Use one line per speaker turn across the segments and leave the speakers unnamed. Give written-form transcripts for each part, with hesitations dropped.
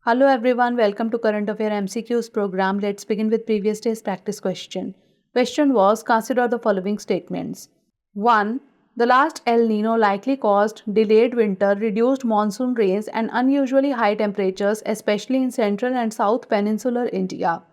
Hello everyone, welcome to Current Affairs MCQs program. Let's begin with previous day's practice question. Question was, consider the following statements. 1. The last El Nino likely caused delayed winter, reduced monsoon rains and unusually high temperatures, especially in central and south peninsular India.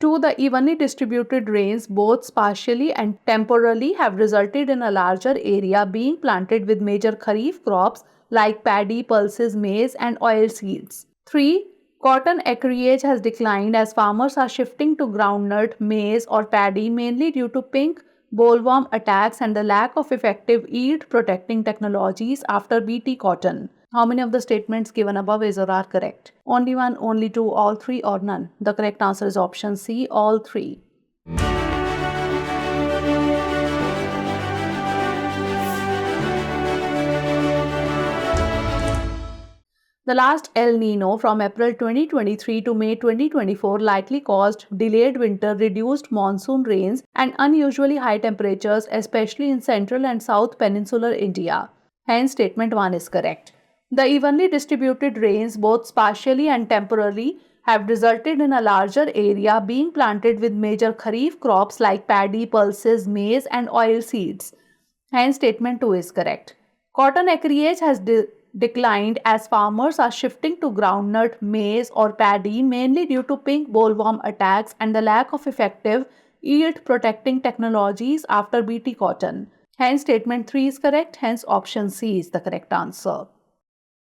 2. The evenly distributed rains, both spatially and temporally, have resulted in a larger area being planted with major kharif crops like paddy, pulses, maize and oil seeds. 3. Cotton acreage has declined as farmers are shifting to groundnut, maize or paddy mainly due to pink bollworm attacks and the lack of effective yield protecting technologies after Bt cotton. How many of the statements given above is or are correct? Only one, only two, all three or none? The correct answer is option C, all three. The last El Nino from April 2023 to May 2024 likely caused delayed winter, reduced monsoon rains and unusually high temperatures, especially in central and south peninsular India. Hence, statement 1 is correct. The evenly distributed rains, both spatially and temporally, have resulted in a larger area being planted with major kharif crops like paddy, pulses, maize and oil seeds. Hence, statement 2 is correct. Cotton acreage has declined as farmers are shifting to groundnut, maize or paddy mainly due to pink bollworm attacks and the lack of effective yield protecting technologies after Bt cotton. Hence, statement 3 is correct. Hence, option C is the correct answer.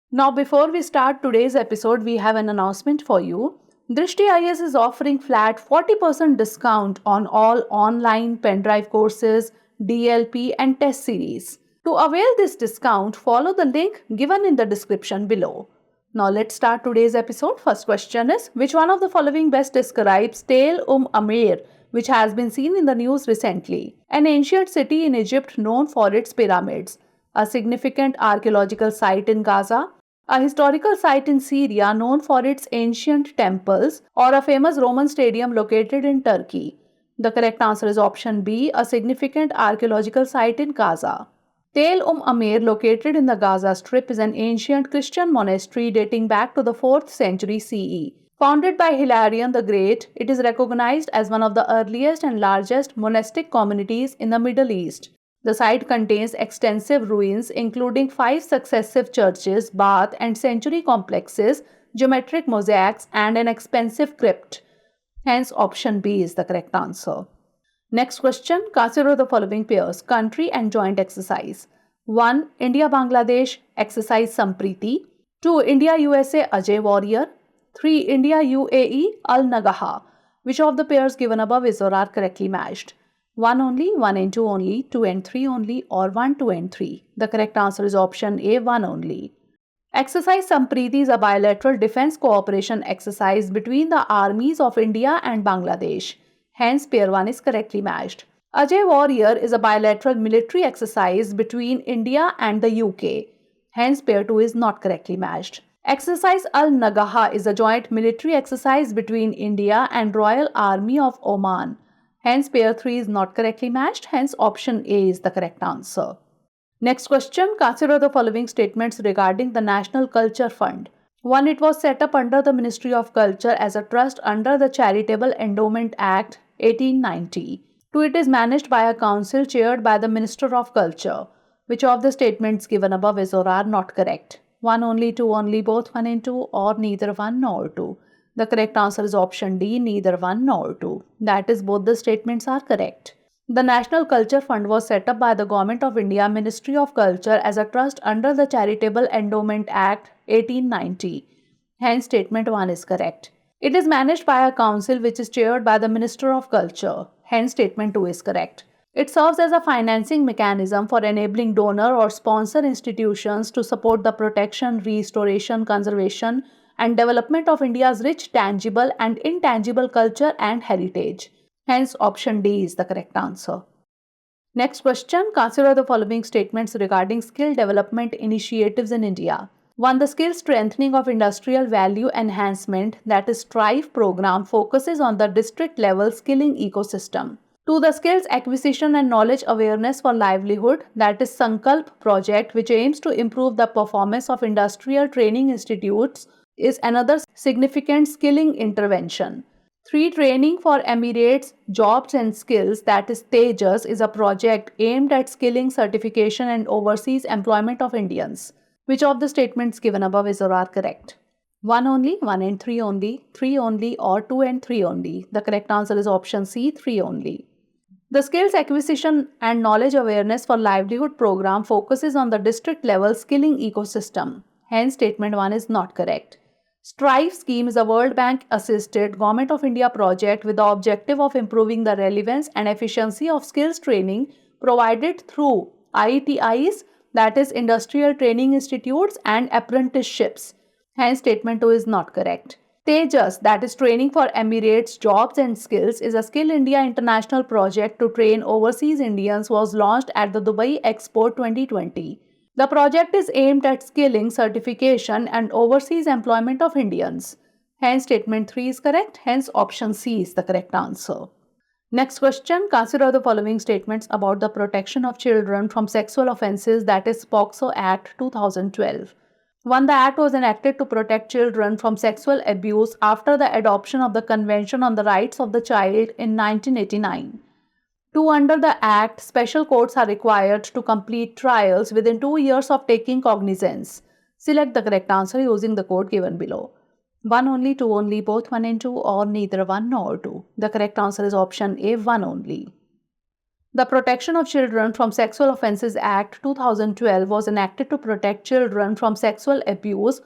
Now, before we start today's episode, we have an announcement for you. Drishti IAS is offering flat 40% discount on all online pen drive courses, DLP and test series. To avail this discount, follow the link given in the description below. Now let's start today's episode. First question is, which one of the following best describes Tell Amer, which has been seen in the news recently? An ancient city in Egypt known for its pyramids, a significant archaeological site in Gaza, a historical site in Syria known for its ancient temples, or a famous Roman stadium located in Turkey? The correct answer is option B, a significant archaeological site in Gaza. Tell Amer, located in the Gaza Strip, is an ancient Christian monastery dating back to the 4th century CE. Founded by Hilarion the Great, it is recognized as one of the earliest and largest monastic communities in the Middle East. The site contains extensive ruins, including 5 successive churches, bath and sanctuary complexes, geometric mosaics, and an expensive crypt. Hence, option B is the correct answer. Next question, consider the following pairs, country and joint exercise. 1. India-Bangladesh exercise Sampriti. 2. India-USA Ajay Warrior. 3. India-UAE Al-Nagaha. Which of the pairs given above is or are correctly matched? 1 only, 1 and 2 only, 2 and 3 only, or 1, 2 and 3? The correct answer is option A, 1 only. Exercise Sampriti is a bilateral defense cooperation exercise between the armies of India and Bangladesh. Hence, pair 1 is correctly matched. Ajay Warrior is a bilateral military exercise between India and the UK. Hence, pair 2 is not correctly matched. Exercise Al-Nagaha is a joint military exercise between India and Royal Army of Oman. Hence, pair 3 is not correctly matched. Hence, option A is the correct answer. Next question, consider the following statements regarding the National Culture Fund. 1. It was set up under the Ministry of Culture as a trust under the Charitable Endowment Act 1890. 2. It is managed by a council chaired by the Minister of Culture. Which of the statements given above is or are not correct? 1 only, 2 only, both 1 and 2, or neither 1 nor 2? The correct answer is option D, neither 1 nor 2. That is, both the statements are correct. The National Culture Fund was set up by the Government of India Ministry of Culture as a trust under the Charitable Endowment Act 1890. Hence, statement 1 is correct. It is managed by a council which is chaired by the Minister of Culture. Hence, statement 2 is correct. It serves as a financing mechanism for enabling donor or sponsor institutions to support the protection, restoration, conservation, and development of India's rich tangible and intangible culture and heritage. Hence, option D is the correct answer. Next question, consider the following statements regarding skill development initiatives in India. 1. The skill strengthening of industrial value enhancement, that is STRIVE program, focuses on the district level skilling ecosystem. 2. The skills acquisition and knowledge awareness for livelihood, that is Sankalp project, which aims to improve the performance of industrial training institutes is another significant skilling intervention. 3. Training for Emirates Jobs and Skills, that is TEJAS, is a project aimed at skilling, certification and overseas employment of Indians. Which of the statements given above is or are correct? 1 only, 1 and 3 only, 3 only, or 2 and 3 only. The correct answer is option C, 3 only. The Skills Acquisition and Knowledge Awareness for Livelihood program focuses on the district level skilling ecosystem. Hence, statement 1 is not correct. STRIVE scheme is a World Bank assisted Government of India project with the objective of improving the relevance and efficiency of skills training provided through ITIs, that is Industrial Training Institutes, and apprenticeships. Hence, statement 2 is not correct. TEJAS, that is Training for Emirates Jobs and Skills, is a Skill India international project to train overseas Indians, was launched at the Dubai Expo 2020. The project is aimed at skilling, certification and overseas employment of Indians. Hence, statement 3 is correct. Hence, option C is the correct answer. Next question, consider the following statements about the protection of children from sexual offences, that is POCSO Act 2012. 1. The Act was enacted to protect children from sexual abuse after the adoption of the Convention on the Rights of the Child in 1989. 2. Under the Act, special courts are required to complete trials within 2 years of taking cognizance. Select the correct answer using the code given below. 1 only, 2 only, both 1 and 2, or neither 1 nor 2. The correct answer is option A, 1 only. The Protection of Children from Sexual Offences Act 2012 was enacted to protect children from sexual abuse,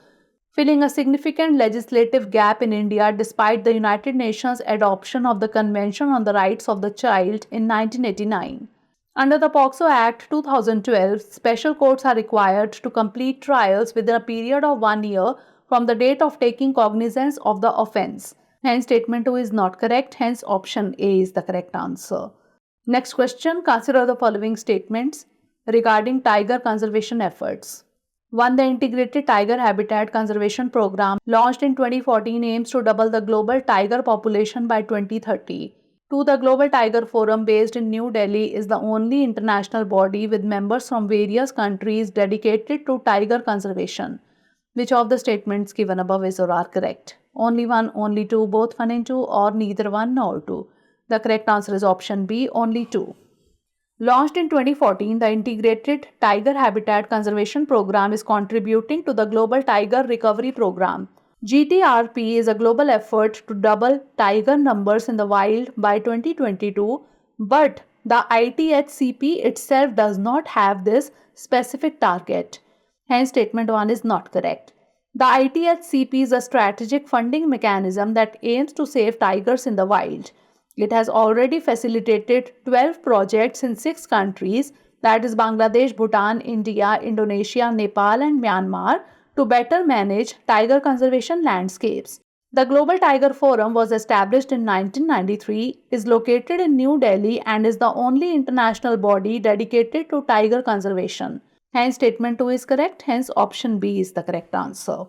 filling a significant legislative gap in India despite the United Nations adoption of the Convention on the Rights of the Child in 1989. Under the POCSO Act 2012, special courts are required to complete trials within a period of 1 year from the date of taking cognizance of the offence. Hence, statement 2 is not correct. Hence, option A is the correct answer. Next question, consider the following statements regarding tiger conservation efforts. 1. The Integrated Tiger Habitat Conservation Program launched in 2014 aims to double the global tiger population by 2030. 2. The Global Tiger Forum based in New Delhi is the only international body with members from various countries dedicated to tiger conservation. Which of the statements given above is or are correct? Only 1, only 2, both 1 and 2, or neither 1 nor 2. The correct answer is option B, only 2. Launched in 2014, the Integrated Tiger Habitat Conservation Program is contributing to the Global Tiger Recovery Program. GTRP is a global effort to double tiger numbers in the wild by 2022, but the 𝐈𝐀𝐒 itself does not have this specific target. Hence, statement 1 is not correct. The 𝐈𝐀𝐒 is a strategic funding mechanism that aims to save tigers in the wild. It has already facilitated 12 projects in 6 countries, that is Bangladesh, Bhutan, India, Indonesia, Nepal and Myanmar, to better manage tiger conservation landscapes. The Global Tiger Forum was established in 1993, is located in New Delhi and is the only international body dedicated to tiger conservation. Hence, statement 2 is correct. Hence, option B is the correct answer.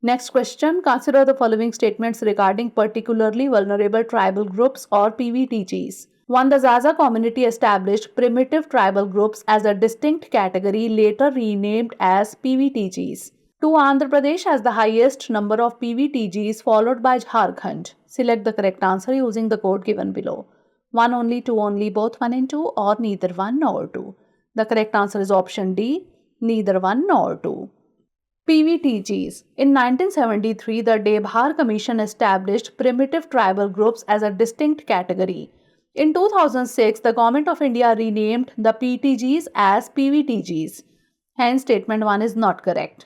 Next question, consider the following statements regarding particularly vulnerable tribal groups or PVTGs. 1. The Zaza community established primitive tribal groups as a distinct category, later renamed as PVTGs. 2. Andhra Pradesh has the highest number of PVTGs, followed by Jharkhand. Select the correct answer using the code given below. 1 only, 2 only, both 1 and 2, or neither 1 nor 2. The correct answer is option D, neither 1 nor 2. PVTGs. In 1973, the Debhar Commission established primitive tribal groups as a distinct category. In 2006, the Government of India renamed the PTGs as PVTGs. Hence, statement 1 is not correct.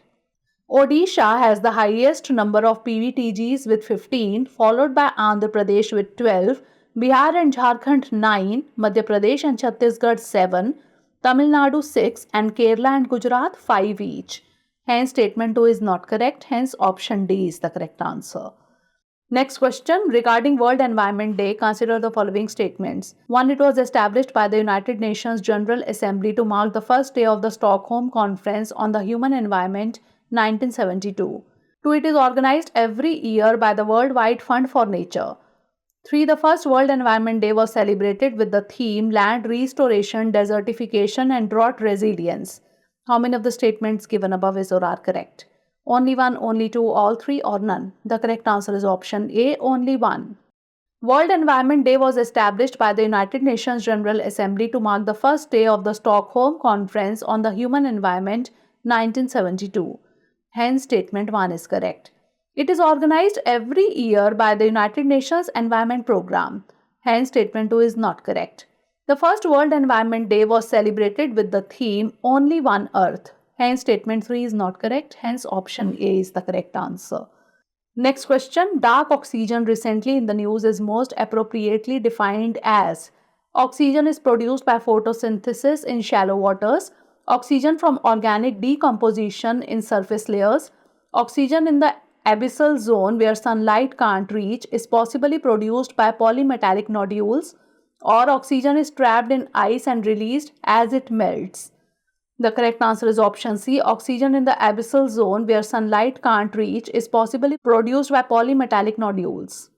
Odisha has the highest number of PVTGs with 15, followed by Andhra Pradesh with 12, Bihar and Jharkhand 9, Madhya Pradesh and Chhattisgarh 7, Tamil Nadu 6, and Kerala and Gujarat 5 each. Hence, statement 2 is not correct. Hence, option D is the correct answer. Next question, regarding World Environment Day, consider the following statements. 1. It was established by the United Nations General Assembly to mark the first day of the Stockholm Conference on the Human Environment, 1972. 2. It is organized every year by the Worldwide Fund for Nature. 3. The first World Environment Day was celebrated with the theme Land Restoration, Desertification and Drought Resilience. How many of the statements given above is or are correct? Only one, only two, all three, or none? The correct answer is option A, only one. World Environment Day was established by the United Nations General Assembly to mark the first day of the Stockholm Conference on the Human Environment, 1972. Hence, statement 1 is correct. It is organized every year by the United Nations Environment Programme. Hence, statement 2 is not correct. The first World Environment Day was celebrated with the theme Only One Earth. Hence, statement 3 is not correct. Hence, option A is the correct answer. Next question. Dark oxygen recently in the news is most appropriately defined as: oxygen is produced by photosynthesis in shallow waters, oxygen from organic decomposition in surface layers, oxygen in the abyssal zone where sunlight can't reach is possibly produced by polymetallic nodules, or oxygen is trapped in ice and released as it melts. The correct answer is option C. Oxygen in the abyssal zone where sunlight can't reach is possibly produced by polymetallic nodules.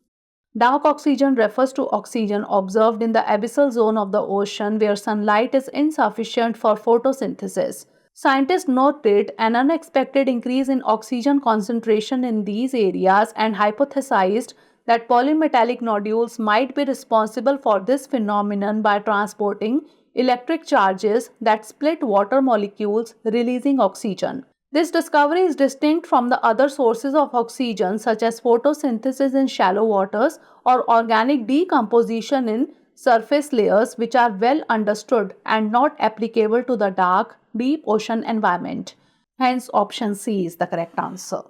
Dark oxygen refers to oxygen observed in the abyssal zone of the ocean where sunlight is insufficient for photosynthesis. Scientists noted an unexpected increase in oxygen concentration in these areas and hypothesized that polymetallic nodules might be responsible for this phenomenon by transporting electric charges that split water molecules, releasing oxygen. This discovery is distinct from the other sources of oxygen such as photosynthesis in shallow waters or organic decomposition in surface layers, which are well understood and not applicable to the dark, deep ocean environment. Hence, option C is the correct answer.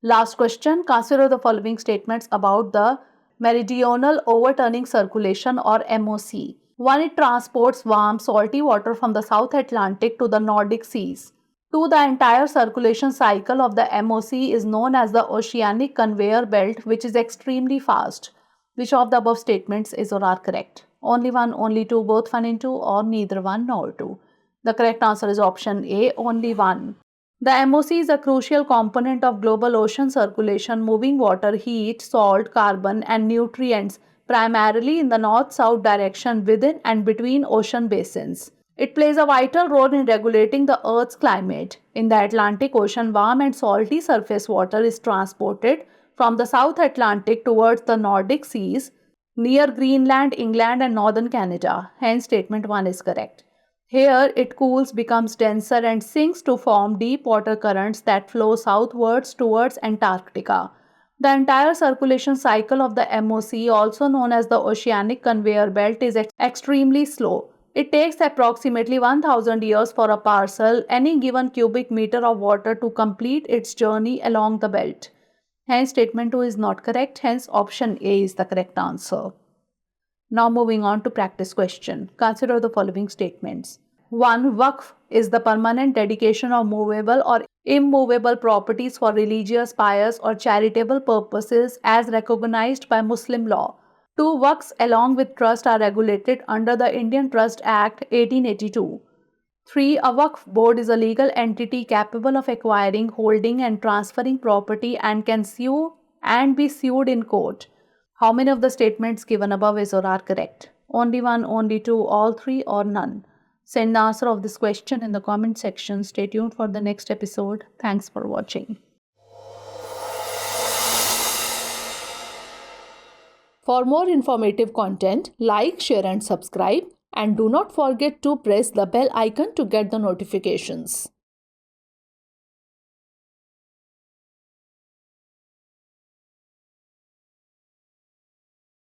Last question. Consider the following statements about the Meridional Overturning Circulation or MOC. 1. It transports warm, salty water from the South Atlantic to the Nordic seas. 2. The entire circulation cycle of the MOC is known as the oceanic conveyor belt, which is extremely fast. Which of the above statements is or are correct? Only one, only two, both one and two, or neither one nor two? The correct answer is option A, only one. The MOC is a crucial component of global ocean circulation, moving water, heat, salt, carbon, and nutrients primarily in the north-south direction within and between ocean basins. It plays a vital role in regulating the Earth's climate. In the Atlantic Ocean, warm and salty surface water is transported from the South Atlantic towards the Nordic seas near Greenland, England, and northern Canada. Hence, statement 1 is correct. Here, it cools, becomes denser, and sinks to form deep water currents that flow southwards towards Antarctica. The entire circulation cycle of the MOC, also known as the oceanic conveyor belt, is extremely slow. It takes approximately 1000 years for a parcel, any given cubic meter of water, to complete its journey along the belt. Hence, statement 2 is not correct. Hence, option A is the correct answer. Now moving on to practice question. Consider the following statements. 1. Waqf is the permanent dedication of movable or immovable properties for religious, pious, or charitable purposes as recognized by Muslim law. 2. Waqfs along with trust are regulated under the Indian Trust Act 1882. 3. A Waqf board is a legal entity capable of acquiring, holding, and transferring property and can sue and be sued in court. How many of the statements given above is or are correct? Only one, only two, all three, or none? Send the answer of this question in the comment section. Stay tuned for the next episode. Thanks for watching. For more informative content, like, share, and subscribe. And do not forget to press the bell icon to get the notifications.